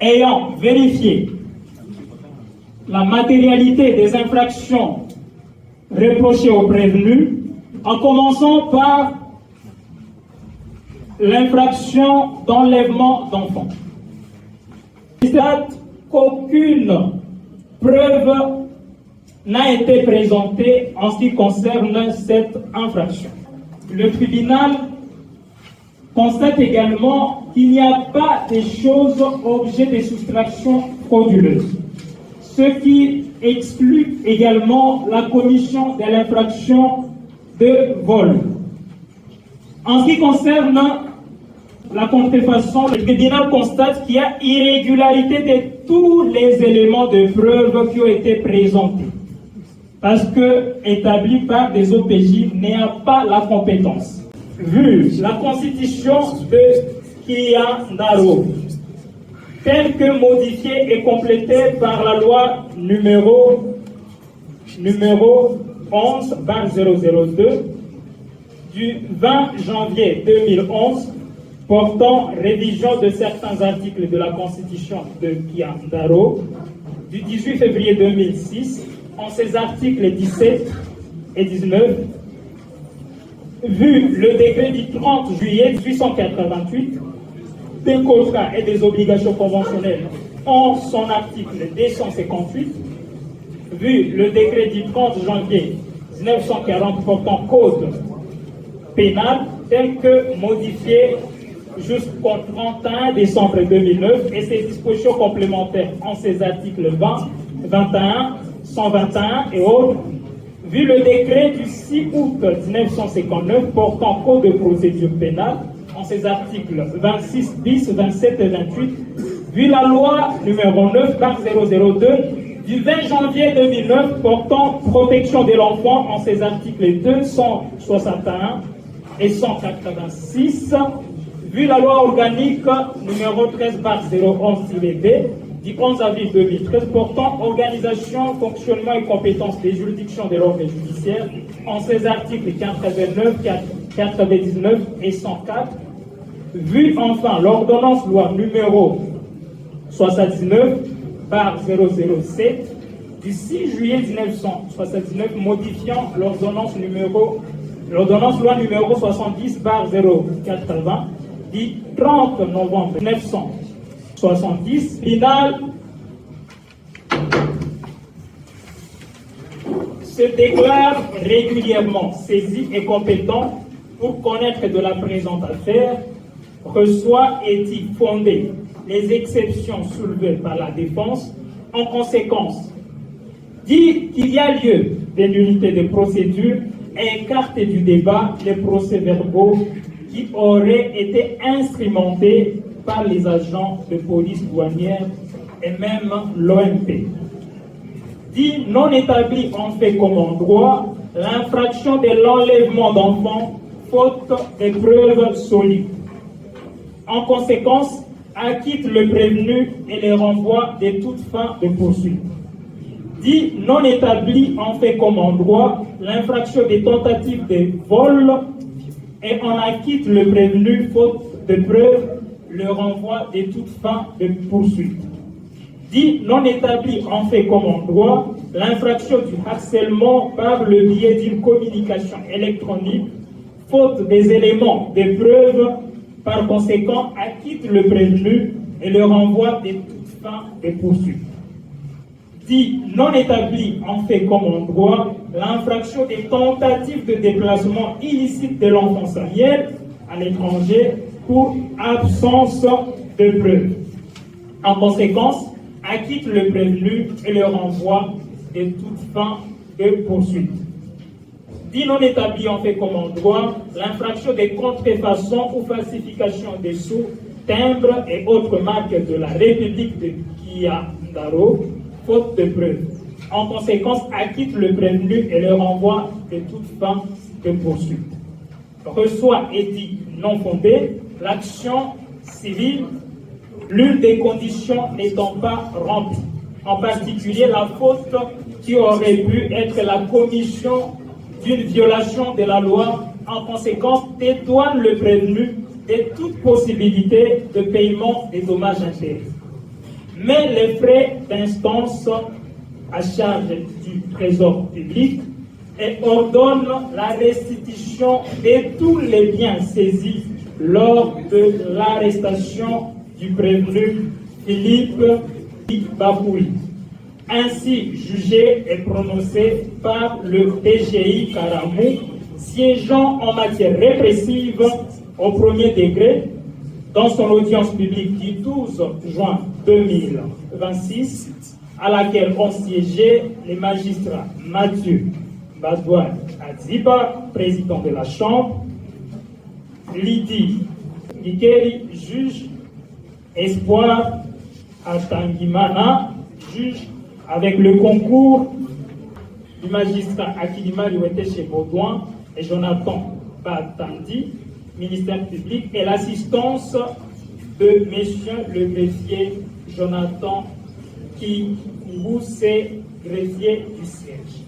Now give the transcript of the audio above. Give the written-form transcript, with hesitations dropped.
ayant vérifié la matérialité des infractions reprochées aux prévenus, en commençant par l'infraction d'enlèvement d'enfants. Il constate qu'aucune preuve n'a été présentée en ce qui concerne cette infraction. Le tribunal constate également qu'il n'y a pas de choses objet de soustraction frauduleuse, ce qui exclut également la commission de l'infraction de vol. En ce qui concerne la contrefaçon, le tribunal constate qu'il y a irrégularité de tous les éléments de preuve qui ont été présentés, parce que établi par des OPJ n'a pas la compétence. Vu la constitution de Kylian Ndaro, telle que modifiée et complétée par la loi numéro 11/002 du 20 janvier 2011 portant révision de certains articles de la constitution de Kylian Ndaro du 18 février 2006 en ses articles 17 et 19, vu le décret du 30 juillet 1888 des contrats et des obligations conventionnelles en son article 258, vu le décret du 30 janvier 1940 portant code pénal tel que modifié jusqu'au 31 décembre 2009 et ses dispositions complémentaires en ses articles 20, 21, 121 et autres, vu le décret du 6 août 1959 portant code de procédure pénale en ses articles 26 bis, 27 et 28, vu la loi numéro 9/002 du 20 janvier 2009 portant protection de l'enfant en ses articles 261 et 186, vu la loi organique numéro 13/011-B du 11 avril 2013 portant organisation, fonctionnement et compétences des juridictions de l'ordre judiciaire en ses articles 89, 99 et 104, vu enfin l'ordonnance loi numéro 79/007 du 6 juillet 1979 modifiant l'ordonnance loi numéro 70/080 du 30 novembre 1970, final se déclare régulièrement saisi et compétent pour connaître de la présente affaire, reçoit est-il fondé les exceptions soulevées par la défense, en conséquence, dit qu'il y a lieu de nullité de procédure et écarte du débat les procès-verbaux qui auraient été instrumentés par les agents de police douanière et même l'OMP. Dit non établi en fait comme en droit l'infraction de l'enlèvement d'enfants faute de preuves solides. En conséquence, acquitte le prévenu et le renvoie de toute fin de poursuite. Dit non établi en fait comme en droit l'infraction des tentatives de vol et en acquitte le prévenu faute de preuves, le renvoi de toute fin de poursuite. Dit non établi en fait comme en droit l'infraction du harcèlement par le biais d'une communication électronique faute des éléments de preuve, par conséquent acquitte le prévenu et le renvoi de toute fin de poursuite. Dit non établi en fait comme en droit l'infraction des tentatives de déplacement illicite de l'enfant samiel à l'étranger pour absence de preuve. En conséquence, acquitte le prévenu et le renvoi de toute fin de poursuite. Dit non établi en fait comme en droit l'infraction des contrefaçons ou falsifications des sous, timbres et autres marques de la République de Kylian Ndaro, faute de preuve. En conséquence, acquitte le prévenu et le renvoi de toute fin de poursuite. Reçoit et dit non fondé l'action civile, l'une des conditions n'étant pas remplie. En particulier, la faute qui aurait pu être la commission d'une violation de la loi, en conséquence, dédouane le prévenu de toute possibilité de paiement des dommages intérêts. mais les frais d'instance à charge du Trésor public et ordonne la restitution de tous les biens saisis lors de l'arrestation du prévenu Philippe Bakouli, ainsi jugé et prononcé par le TGI Karamou, siégeant en matière répressive au premier degré dans son audience publique du 12 juin 2026, à laquelle ont siégé les magistrats Mathieu Badouane Adziba, président de la Chambre, Lydie Nikeri, juge, Espoir Atangimana, juge, avec le concours du magistrat Akilima Liwete Baudouin et Jonathan Batandi, ministère public, et l'assistance de monsieur le greffier Jonathan Kiboussé, greffier du siège.